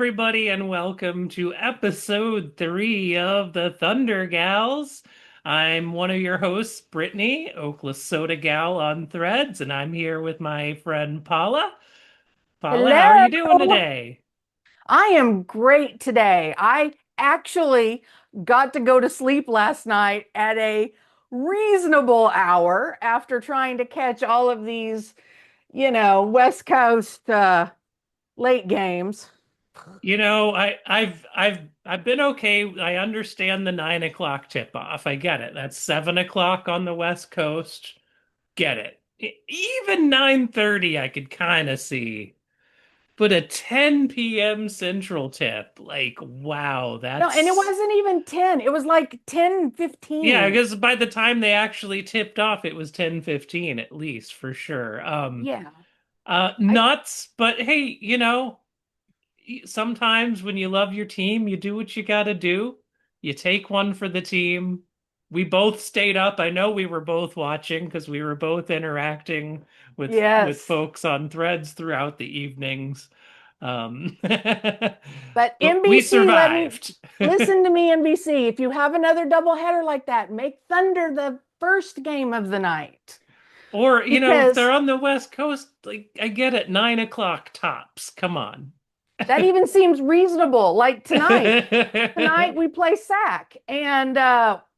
everybody, and welcome to episode 3 of the Thunder Gals. I'm one of your hosts, Brittany, Oklahoma Soda Gal on Threads, and I'm here with my friend Paula. Paula, how are Hello. you doing today? I am great today. I actually got to go to sleep last night at a reasonable hour after trying to catch all of these, West Coast late games. I've been okay. I understand the 9 o'clock tip off. I get it. That's 7 o'clock on the West Coast. Get it. Even 9:30 I could kind of see. But a 10 p.m. Central tip, like, wow, No, and it that's wasn't even 10. It was like yeah, 10:15. because by the time they actually tipped off, it was 10:15 at least for sure. Yeah. I Nuts, but hey, sometimes when you love your team, you do what you gotta do. You take one for the team. We both stayed up. I know we were both watching because we were both interacting with yes. folks on threads throughout the evenings. But But we NBC, survived. listen to me, NBC. If you have another doubleheader like that, make Thunder the first game of the night. Or, if Because they're on the West Coast, like I get it, 9 o'clock tops. Come on. that even seems reasonable. Like tonight we play SAC, and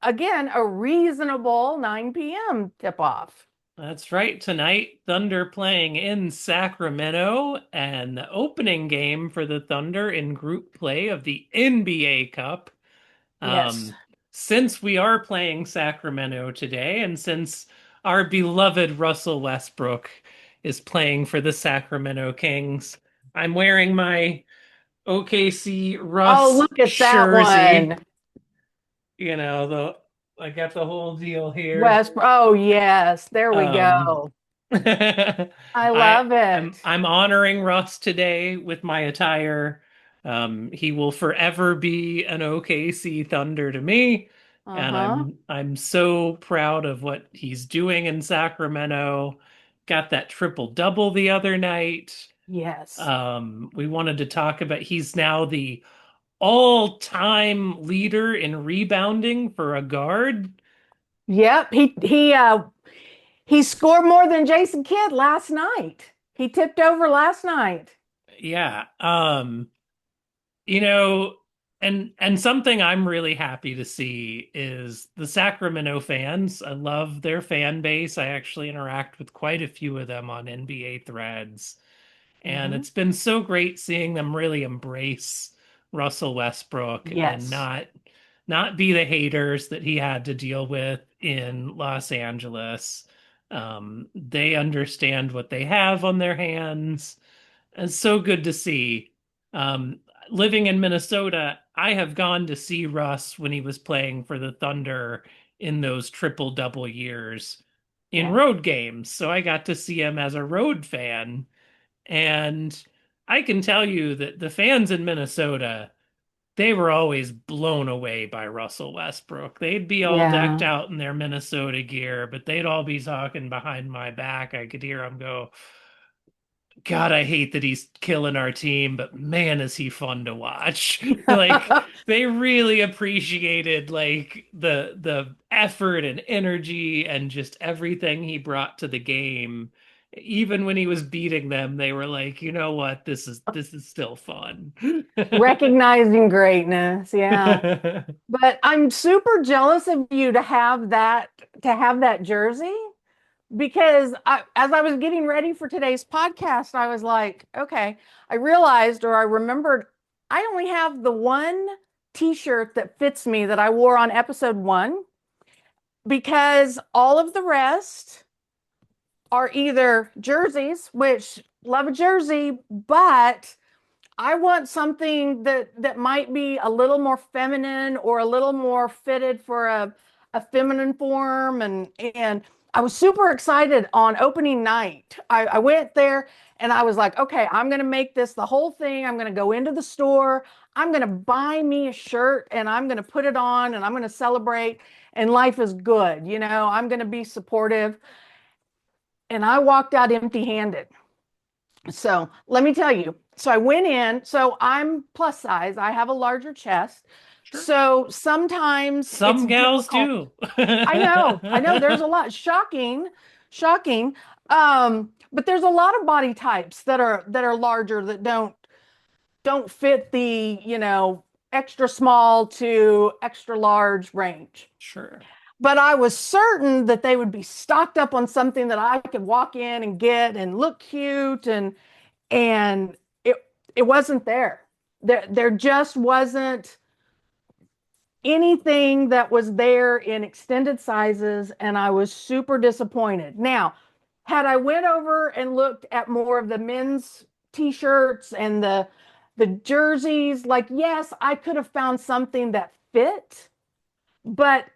again, a reasonable 9 p.m. tip off. That's right. Tonight, Thunder playing in Sacramento, and the opening game for the Thunder in group play of the NBA Cup. Yes. Um, since we are playing Sacramento today, and since our beloved Russell Westbrook is playing for the Sacramento Kings, I'm wearing my OKC Oh, Russ look at that jersey. one. The I got the whole deal here. West. Oh, yes. There we Um, go. I I love am it. I'm honoring Russ today with my attire. He will forever be an OKC Thunder to me, and Uh-huh. I'm so proud of what he's doing in Sacramento. Got that triple double the other night. Yes. We wanted to talk about he's now the all-time leader in rebounding for a guard. Yep. He scored more than Jason Kidd last night. He tipped over last night. Yeah. You know, and something I'm really happy to see is the Sacramento fans. I love their fan base. I actually interact with quite a few of them on NBA threads, and Hmm. it's been so great seeing them really embrace Russell Westbrook and Yes. not be the haters that he had to deal with in Los Angeles. They understand what they have on their hands. It's so good to see. Um, Living in Minnesota, I have gone to see Russ when he was playing for the Thunder in those triple double years in Yeah. road games. So I got to see him as a road fan. And I can tell you that the fans in Minnesota, they were always blown away by Russell Westbrook. They'd be all decked Yeah. out in their Minnesota gear, but they'd all be talking behind my back. I could hear them go, God, I hate that he's killing our team, but man, is he fun to watch. Like they really appreciated like the effort and energy and just everything he brought to the game. Even when he was beating them, they were like, you know what, this is still fun. Recognizing greatness. Yeah. But I'm super jealous of you to have that jersey because as I was getting ready for today's podcast, I was like, okay, I realized or I remembered I only have the one t-shirt that fits me that I wore on episode 1 because all of the rest are either jerseys, which love a jersey, but I want something that might be a little more feminine or a little more fitted for a feminine form. And I was super excited on opening night. I went there and I was like, okay, I'm gonna make this the whole thing. I'm gonna go into the store, I'm gonna buy me a shirt and I'm gonna put it on and I'm gonna celebrate and life is good, I'm gonna be supportive. And I walked out empty handed. So let me tell you. So I went in. So I'm plus size. I have a larger chest. Sure. So sometimes it's Some gals difficult. do. I know. I know there's a lot shocking, shocking. But there's a lot of body types that are larger that don't fit the, extra small to extra large range. Sure. But I was certain that they would be stocked up on something that I could walk in and get and look cute, and it wasn't there. There just wasn't anything that was there in extended sizes, and I was super disappointed. Now, had I went over and looked at more of the men's t-shirts and the jerseys, like yes, I could have found something that fit, but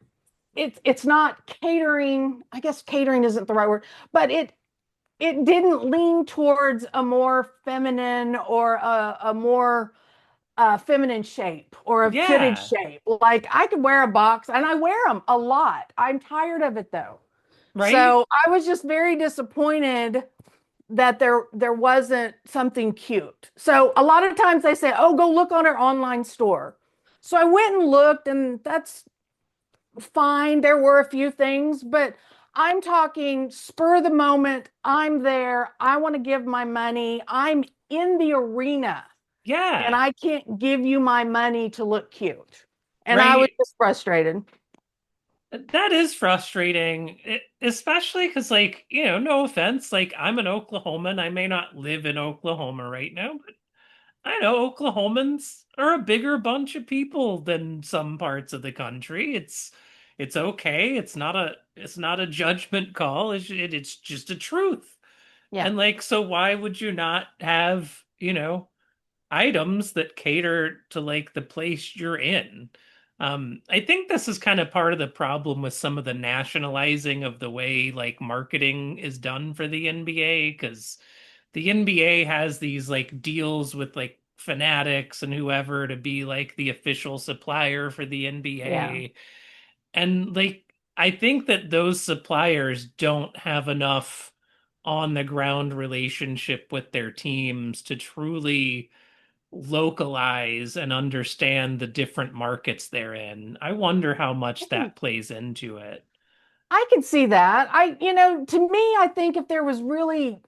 it's not catering. I guess catering isn't the right word, but it didn't lean towards a more feminine or a more feminine shape or a fitted Yeah. shape. Like I could wear a box and I wear them a lot. I'm tired of it though. Right? So I was just very disappointed that there wasn't something cute. So a lot of times they say, "Oh, go look on our online store." So I went and looked, and that's fine. There were a few things, but I'm talking spur of the moment. I'm there. I want to give my money. I'm in the arena and Yeah. I can't give you my money to look cute. And I was Right. just frustrated. That is frustrating, especially because, like, no offense, like, I'm an Oklahoman. I may not live in Oklahoma right now, but I know Oklahomans are a bigger bunch of people than some parts of the country. It's okay. It's not a judgment call. It's just a truth. Yeah. And like, so why would you not have, items that cater to like the place you're in? I think this is kind of part of the problem with some of the nationalizing of the way like marketing is done for the NBA, because the NBA has these like deals with like Fanatics and whoever to be like the official supplier for the Yeah. NBA. And like I think that those suppliers don't have enough on the ground relationship with their teams to truly localize and understand the different markets they're in. I wonder how I much can that plays into it. I can see that. To me, I think if there was really,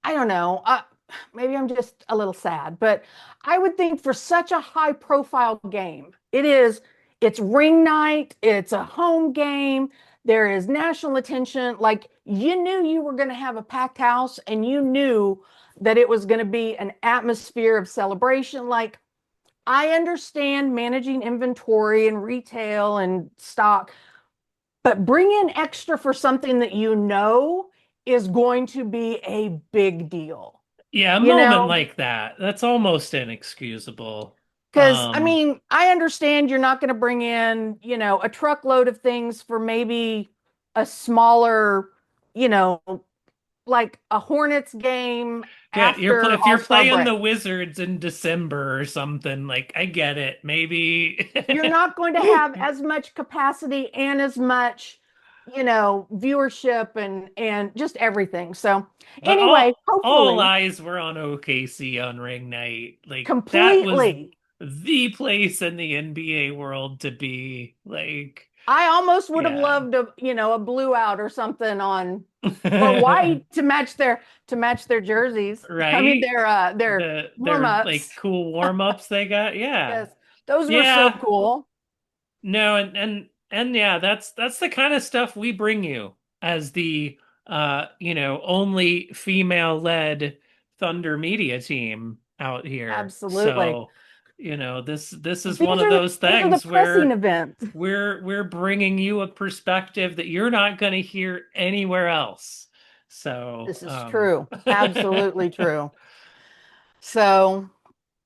I don't know, maybe I'm just a little sad, but I would think for such a high profile game, it's ring night, it's a home game, there is national attention. Like you knew you were going to have a packed house and you knew that it was going to be an atmosphere of celebration. Like I understand managing inventory and retail and stock, but bring in extra for something that you know is going to be a big deal. Yeah, a You moment know, like that, that's almost inexcusable. because I Um, mean, I understand you're not going to bring in, a truckload of things for maybe a smaller, you know, like a Hornets game yeah, after if you're All-Star playing the break. Wizards in December or something, like I get it, maybe. You're not going to have as much capacity and as much, viewership and just everything. So But anyway, all hopefully, eyes were on OKC on ring night. Like that was completely. the place in the NBA world to be. Like, I almost would have yeah. loved a blue out or something on or white to match their jerseys. I mean Right? their Their like warm-ups. cool warm-ups they got. Yeah. Yes. Those were so Yeah. cool. No, and yeah, that's the kind of stuff we bring you as the only female-led Thunder media team out here. Absolutely. So, this is one These of are those these are the things pressing where events. we're bringing you a perspective that you're not going to hear anywhere else. So, This is true. Absolutely true. So,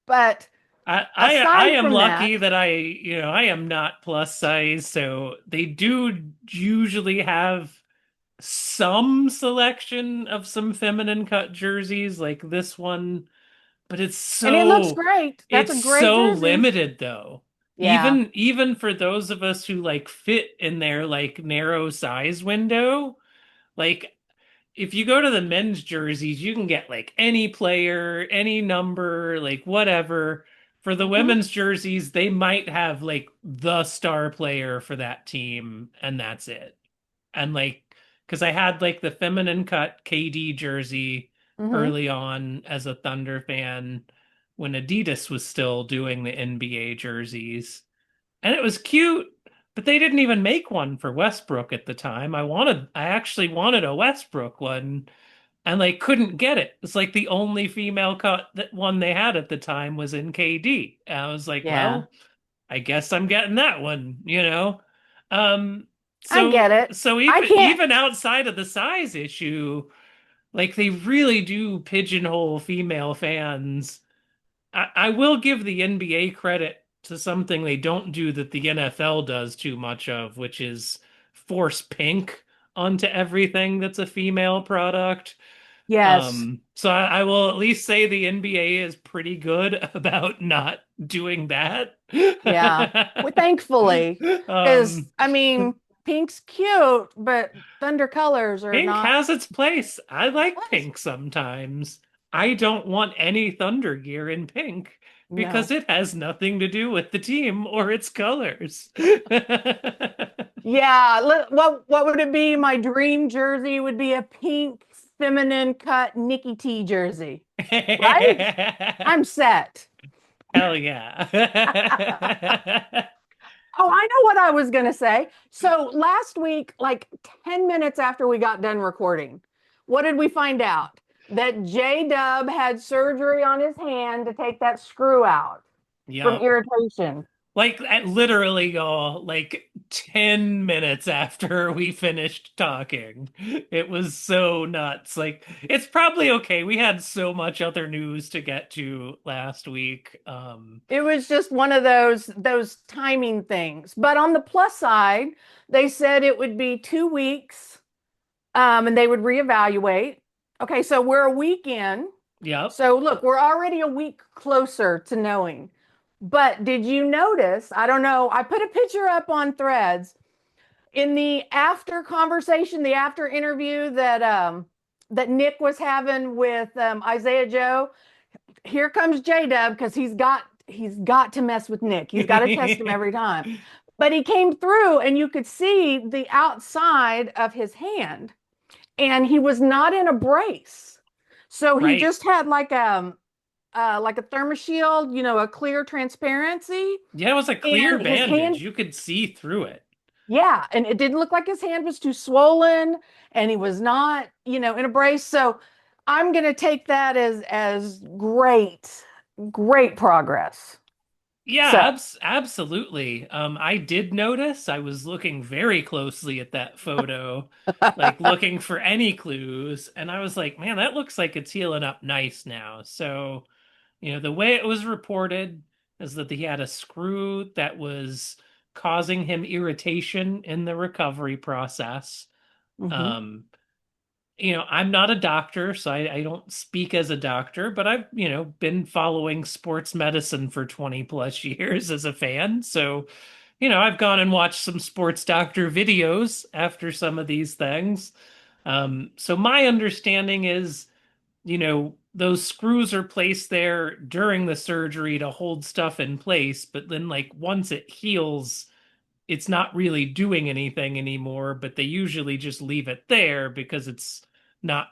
but I aside am from lucky that, that I am not plus size, so they do usually have some selection of some feminine cut jerseys like this one, but and it looks great. That's a it's great so jersey. limited though. Yeah. Even for those of us who like fit in their like narrow size window, like if you go to the men's jerseys, you can get like any player, any number, like whatever. For the Mhm. women's jerseys, they might have like the star player for that team, and that's it. And like, because I had like the feminine cut KD jersey Mhm. early on as a Thunder fan when Adidas was still doing the NBA jerseys. And it was cute, but they didn't even make one for Westbrook at the time. I actually wanted a Westbrook one and like couldn't get it. It's like the only female cut that one they had at the time was in KD. And I was like, Yeah, well, I guess I'm getting that one, you know? Um, I get it. so I can't. even outside of the size issue, like they really do pigeonhole female fans. I will give the NBA credit to something they don't do that the NFL does too much of, which is force pink onto everything that's a female product. Yes. So I will at least say the NBA is pretty good about not doing that. Yeah. Well, thankfully, because Um, I mean, pink's cute, but Thunder colors are Pink not. has its place. I like What? pink sometimes. I don't want any Thunder gear in pink because No. it has nothing to do with the team or its colors. Yeah. What would it be? My dream jersey would be a pink feminine cut Nikki T jersey, right? I'm set. Hell yeah. Oh, I know what I was going to say. So last week, like 10 minutes after we got done recording, what did we find out? That J Dub had surgery on his hand to take that screw out from Yep. irritation. Like literally, y'all, like 10 minutes after we finished talking. It was so nuts. Like, it's probably okay. We had so much other news to get to last week. It was just one of those timing things. But on the plus side, they said it would be 2 weeks, and they would reevaluate. Okay, so we're a week in. Yep. So look, we're already a week closer to knowing. But did you notice? I don't know. I put a picture up on Threads in the after conversation, the after interview that Nick was having with Isaiah Joe. Here comes J Dub because he's got to mess with Nick. He's got to test him every time. But he came through, and you could see the outside of his hand, and he was not in a brace. So he Right. just had like a thermoshield, a clear transparency, Yeah, it was a clear and his bandage. hand, You could see through it. yeah, and it didn't look like his hand was too swollen, and he was not, in a brace. So I'm gonna take that as great progress. Yeah, So absolutely. I did notice I was looking very closely at that photo, like looking for any clues, and I was like, man, that looks like it's healing up nice now. So, the way it was reported is that he had a screw that was causing him irritation in the recovery process. mhm. Um, I'm not a doctor, so I don't speak as a doctor, but I've, been following sports medicine for 20 plus years as a fan. So, I've gone and watched some sports doctor videos after some of these things. So my understanding is, those screws are placed there during the surgery to hold stuff in place, but then like once it heals, it's not really doing anything anymore, but they usually just leave it there because it's not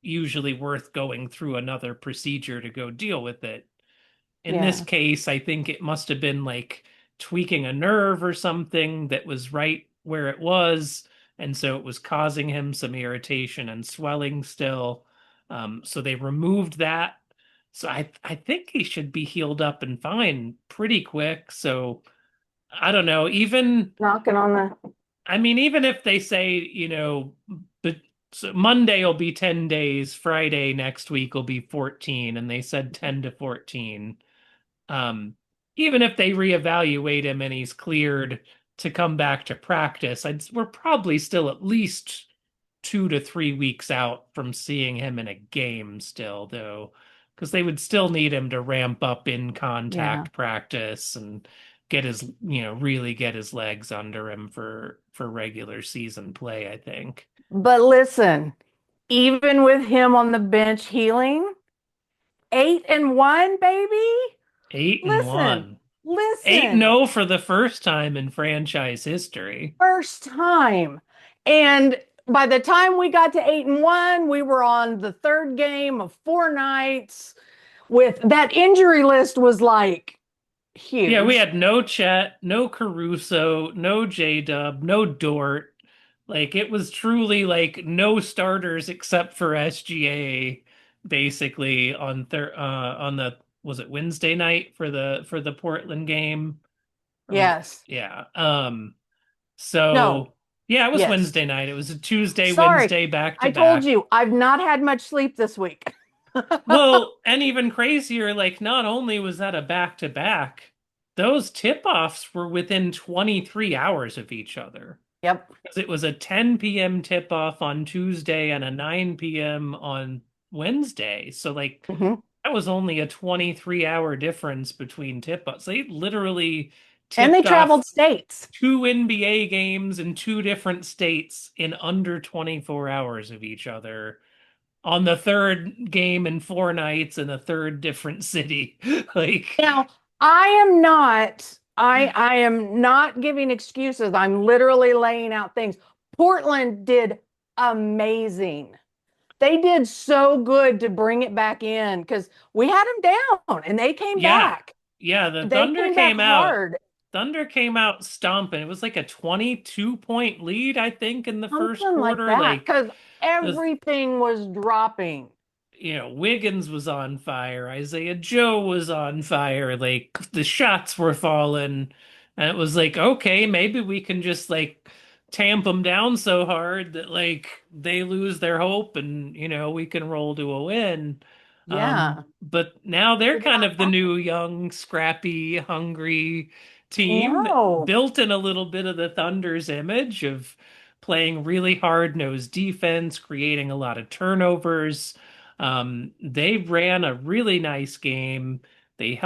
usually worth going through another procedure to go deal with it. In this Yeah, case, I think it must have been like tweaking a nerve or something that was right where it was. And so it was causing him some irritation and swelling still. So they removed that. So I think he should be healed up and fine pretty quick. So I don't know. knocking on the. I mean, even if they say, but so Monday will be 10 days, Friday next week will be 14, and they said 10 to 14. Um, Even if they reevaluate him and he's cleared to come back to practice, we're probably still at least 2 to 3 weeks out from seeing him in a game still, though, because they would still need him to ramp up in Yeah. contact practice and get his, really get his legs under him for regular season play, I think. But listen, even with him on the bench healing, 8-1, baby. Eight and Listen, one. 8 and listen. 0 for the first time in franchise history. First time. And by the time we got to 8-1, we were on the third game of 4 nights. With that injury list was like Yeah, we huge. had no Chet, no Caruso, no J-Dub, no Dort. Like it was truly like no starters except for SGA basically on the was it Wednesday night for the Portland game or was it Yes. yeah. No. So yeah, it was Yes. Wednesday night. It was a Tuesday, Sorry. Wednesday back to I told back. you I've not had much sleep this week. Well, and even crazier, like not only was that a back to back, those tip-offs were within 23 hours of each other. Yep. Because it was a 10 p.m. tip-off on Tuesday and a 9 p.m. on Wednesday. So like Mhm. that was only a 23-hour difference between tip-offs. They literally And they tipped off traveled states. two NBA games in two different states in under 24 hours of each other on the third game in 4 nights in a third different city. Like, Now, I am not giving excuses. I'm literally laying out things. Portland did amazing. They did so good to bring it back in because we had them down and they came yeah, back. yeah, the They Thunder came back came out. hard, Thunder came out stomping. It was like a 22-point lead, I think, in the first something like quarter. that, Like, because the everything was dropping. Wiggins was on fire, Isaiah Joe was on fire, like the shots were falling, and it was like, okay, maybe we can just like tamp them down so hard that like they lose their hope and we can roll to a win. Yeah, But now they're did kind not of the happen. new young, scrappy, hungry team No, built in a little bit of the Thunder's image of playing really hard-nosed defense, creating a lot of turnovers. They ran a really nice game. They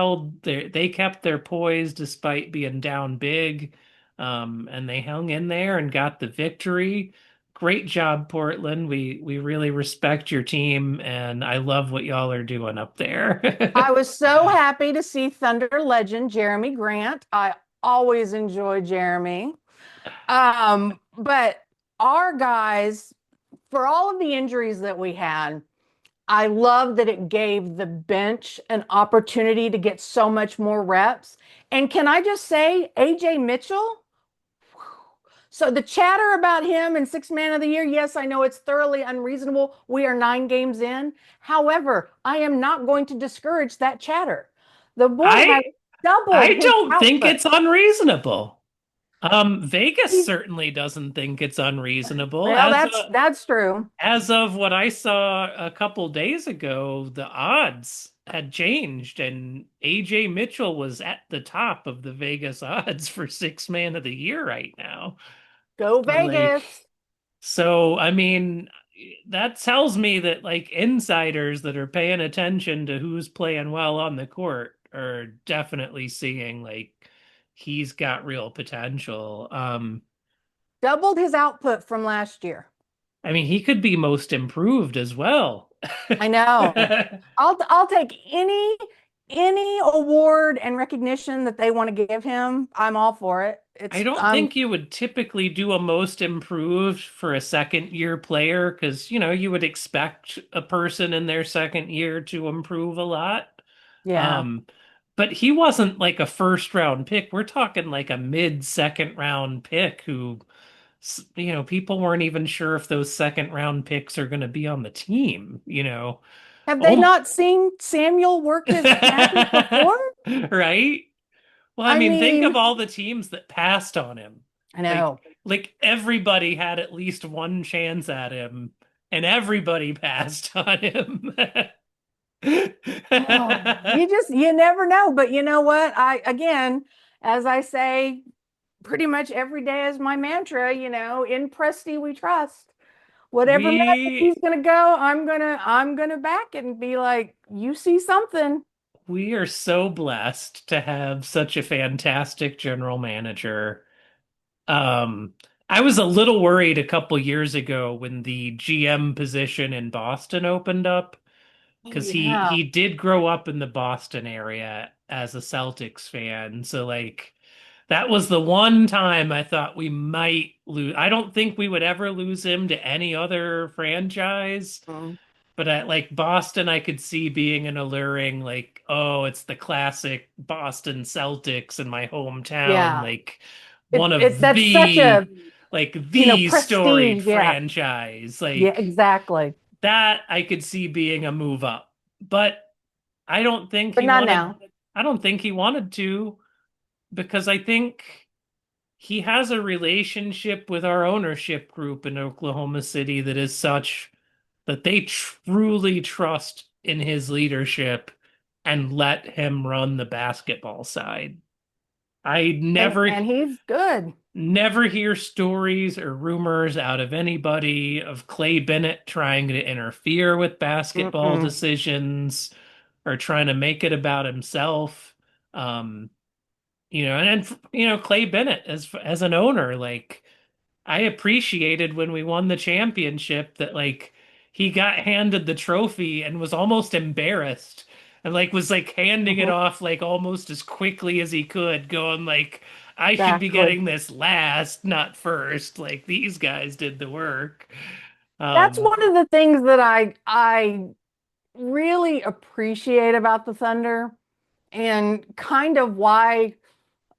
kept their poise despite being down big. And they hung in there and got the victory. Great job, Portland. We really respect your team, and I love what y'all are doing up I there. was so happy to see Thunder legend Jeremy Grant. I always enjoy Jeremy. But our guys, for all of the injuries that we had, I love that it gave the bench an opportunity to get so much more reps. And can I just say, AJ Mitchell? So the chatter about him and six man of the year, yes, I know it's thoroughly unreasonable. We are 9 games in. However, I am not going to discourage that chatter. The boy I has doubled I his don't think output. it's unreasonable. Vegas He's, certainly doesn't think it's unreasonable. well, that's true. As of what I saw a couple days ago, the odds had changed, and AJ Mitchell was at the top of the Vegas odds for six man of the year right now. Go So, like, Vegas. so I mean, that tells me that like insiders that are paying attention to who's playing well on the court are definitely seeing like he's got real potential. Doubled his output from last year. I mean, he could be most improved as well. I know. I'll take any award and recognition that they want to give him. I'm all for it. I It's don't think you would typically do a most improved for a second year player because, you would expect a person in their second year to improve a lot. yeah. Um, but he wasn't like a first round pick. We're talking like a mid second round pick who, people weren't even sure if those second round picks are going to be on the team. Have they Oh, not seen Samuel work his magic before? right? Well, I I mean, think mean, of all the teams that passed on him. I Like, know. like everybody had at least one chance at him, and everybody passed on him. Oh, you never know. But you know what? Again, as I say, pretty much every day is my mantra, in Presti we trust. Whatever magic he's We gonna go, I'm gonna back it and be like, you see something. we are so blessed to have such a fantastic general manager. Um, I was a little worried a couple years ago when the GM position in Boston opened up Oh because yeah. he did grow up in the Boston area as a Celtics fan. So like that was the one time I thought we might lose. I don't think we would ever lose him to any other franchise, Mm. but at like Boston, I could see being an alluring, like, oh, it's the classic Boston Celtics in my hometown, Yeah. like one It of that's such a, the storied prestige. Yeah. franchise. Yeah, Like exactly. that I could see being a move up. But I don't think But he not wanted now. I don't think he wanted to because I think he has a relationship with our ownership group in Oklahoma City that is such that they truly trust in his leadership and let him run the basketball side. I And he's good. never hear stories or rumors out of anybody of Clay Bennett trying to interfere with basketball Mm-mm. decisions or trying to make it about himself. Um, Clay Bennett as an owner, like I appreciated when we won the championship that like he got handed the trophy and was almost embarrassed and like was like handing it Mhm. off like almost as quickly as he could, going like I should be Exactly. getting this last, not first. Like these guys did the work. That's Um, one of the things that I really appreciate about the Thunder, and kind of why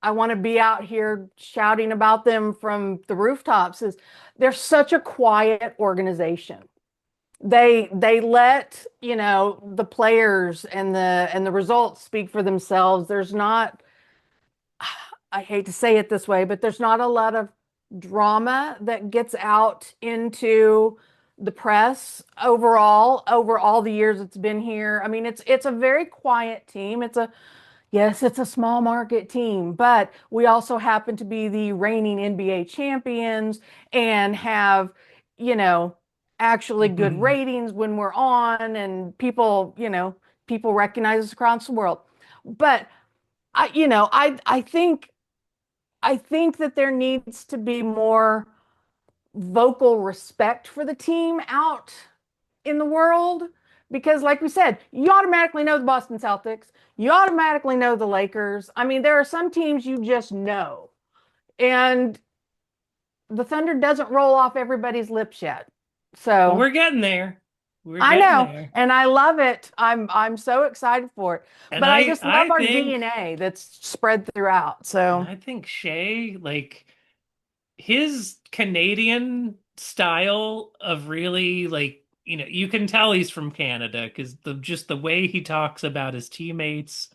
I want to be out here shouting about them from the rooftops is they're such a quiet organization. They let, the players and the results speak for themselves. There's not, I hate to say it this way, but there's not a lot of drama that gets out into the press overall over all the years it's been here. I mean, it's a very quiet team. Yes, it's a small market team, but we also happen to be the reigning NBA champions and have, you know, actually good ratings when we're on, and people recognize us across the world. But I think that there needs to be more vocal respect for the team out in the world, because like we said, you automatically know the Boston Celtics, you automatically know the Lakers. I mean, there are some teams you just know, and the Thunder doesn't roll off everybody's lips yet. but So we're getting there. We're I getting know, there. and I love it. I'm so excited for it. And But I just love I our think DNA that's spread throughout. and So I think Shea, like his Canadian style of really like, you can tell he's from Canada because the way he talks about his teammates,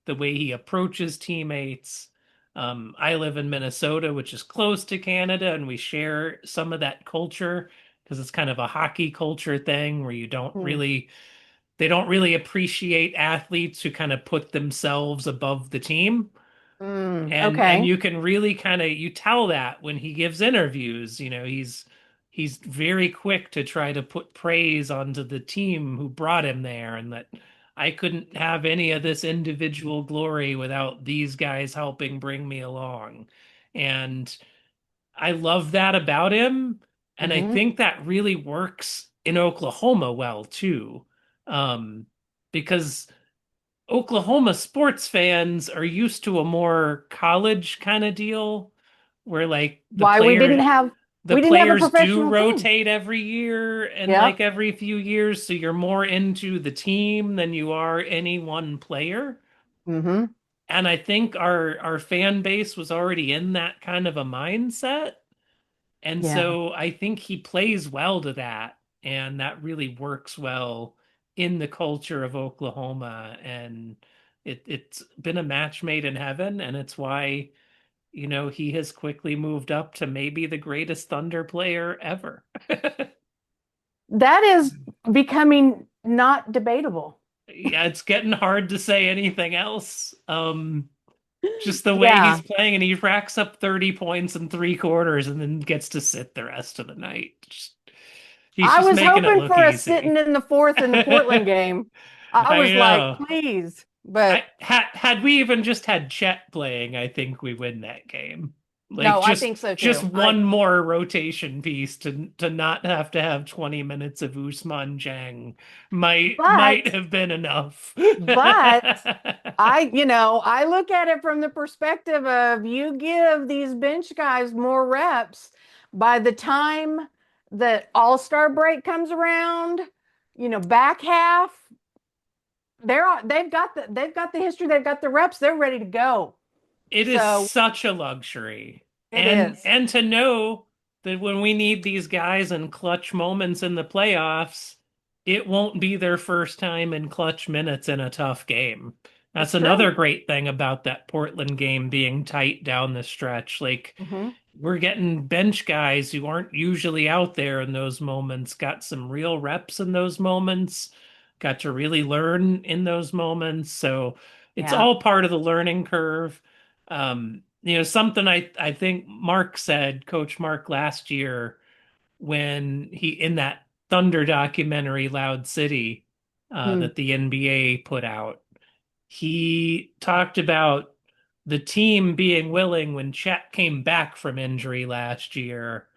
the way he approaches teammates. I live in Minnesota, which is close to Canada, and we share some of that culture because it's kind of a hockey culture thing where mm, they don't really appreciate athletes who kind of put themselves above the team. And okay. you can really kind of you tell that when he gives interviews, he's very quick to try to put praise onto the team who brought him there and that I couldn't have any of this individual glory without these guys helping bring me along. And I love that about him. And I Hmm. think that really works in Oklahoma well too. Um, because Oklahoma sports fans are used to a more college kind of deal where like Why the we didn't have a players do professional team. rotate every year and like Yep. every few years, so you're more into the team than you are any one player. Hmm. And I think our fan base was already in that kind of a mindset. And Yeah. so I think he plays well to that, and that really works well in the culture of Oklahoma. And it's been a match made in heaven, and it's why, he has quickly moved up to maybe the greatest Thunder player ever. That is becoming not debatable. Yeah, it's getting hard to say anything else. Just the way he's Yeah. playing, and he racks up 30 points in 3 quarters and then gets to sit the rest of the night. He's I just was making it hoping look for a sitting easy. in the fourth in the Portland I game. I was like, know. please. But Had we even just had Chet playing, I think we win that game. Like No, I think so just too. one more rotation piece to not have to have 20 minutes of Usman Jang might but have been enough. but I look at it from the perspective of you give these bench guys more reps by the time the All-Star break comes around, back half, they've got the history, they've got the reps, they're ready to go. It is So such a luxury. it is. And to know that when we need these guys in clutch moments in the playoffs, it won't be their first time in clutch minutes in a tough game. That's It's true. another great thing about that Portland game being tight down the stretch. Like Hmm. we're getting bench guys who aren't usually out there in those moments, got some real reps in those moments, got to really learn in those moments. So it's Yeah. all part of the learning curve. Something I think Mark said, Coach Mark last year when he in that Thunder documentary, Loud City, Hmm. that the NBA put out, he talked about the team being willing when Chet came back from injury last year,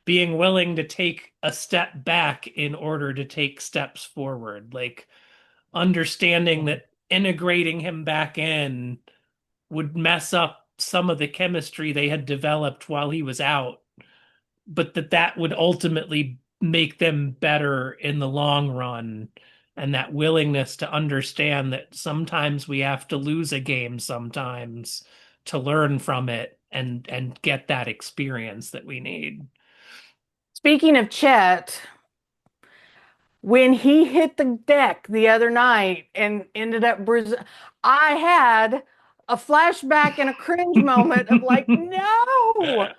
being willing to take a step back in order to take steps forward, like understanding Yeah. that integrating him back in would mess up some of the chemistry they had developed while he was out, but that would ultimately make them better in the long run. And that willingness to understand that sometimes we have to lose a game sometimes to learn from it and get that experience that we need. Speaking of Chet, when he hit the deck the other night and ended up Brazil, I had a flashback and a cringe moment of like, no,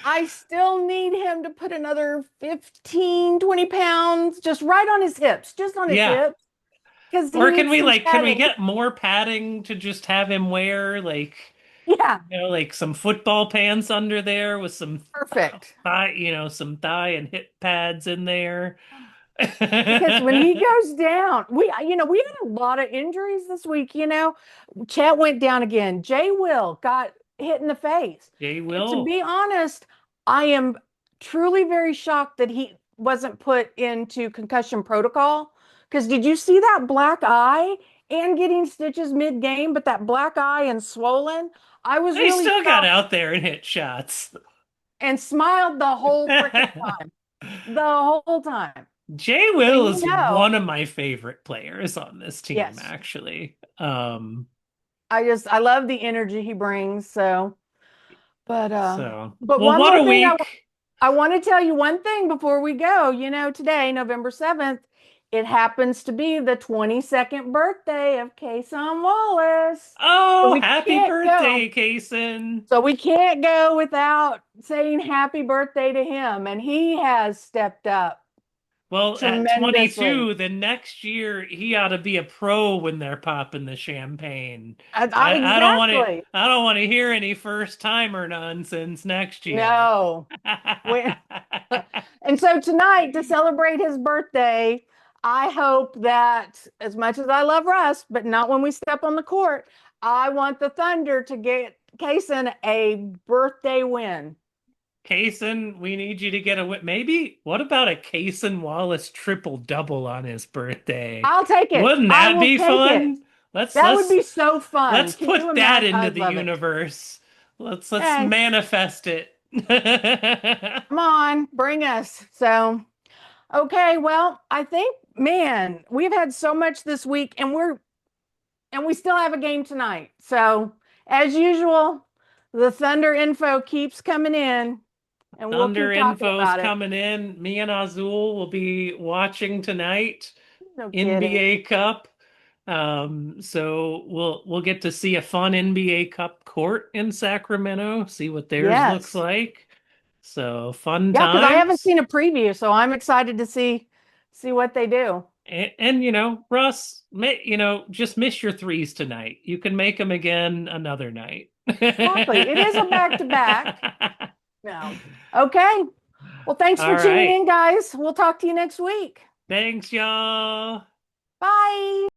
I still need him to put another 15, 20 pounds just right on his hips, just on his Yeah. hips, because he Or needs some can we padding. get more padding to just have him wear Yeah, like some football pants under there with some perfect. some thigh and hip pads in there. Because when he goes down, we had a lot of injuries this week. Chet went down again. Jay Will got hit in the face. Jay And to will. be honest, I am truly very shocked that he wasn't put into concussion protocol. Because did you see that black eye and getting stitches mid-game, but that black eye and swollen? I was They really still got shocked out there and hit shots. and smiled the whole freaking time. The whole time. Jay So Will is one of my favorite players on this team, yes. actually. I love the energy he brings. So, but but well, one what more a thing week. I want to tell you one thing before we go. Today, November 7th, it happens to be the 22nd birthday of Kason Wallace. So Oh, we happy can't go. birthday, Kaysen. So we can't go without saying happy birthday to him. And he has stepped up Well, at tremendously. 22, the next year he ought to be a pro when they're popping the champagne. Exactly. I don't want to hear any first timer nonsense next year. No. We, And so tonight, to celebrate his birthday, I hope that as much as I love Russ, but not when we step on the court, I want the Thunder to get Kaysen a birthday win. Kaysen, we need you to get a win. Maybe what about a Kaysen Wallace triple double on his birthday? I'll take it. Wouldn't I that will be take it. fun? Let's That would let's be so fun. let's Can you put that imagine? into I'd the love it. universe. Let's Hey, manifest it. come on, bring us. So, okay, well, I think, man, we've had so much this week and we still have a game tonight. So, as usual, the Thunder info keeps coming in, and we'll Thunder keep talking info's about it. coming in. Me and Azul will be watching tonight. No kidding. NBA Cup. So we'll get to see a fun NBA Cup court in Sacramento, see what theirs looks Yes. like. So fun Yeah, because I haven't times. seen a preview, so I'm excited to see what they do. And Russ, just miss your threes tonight. You can make them again another night. Exactly. It is a back-to-back. No. Okay. Well, thanks for All tuning right. in, guys. We'll talk to you next week. Thanks, y'all. Bye.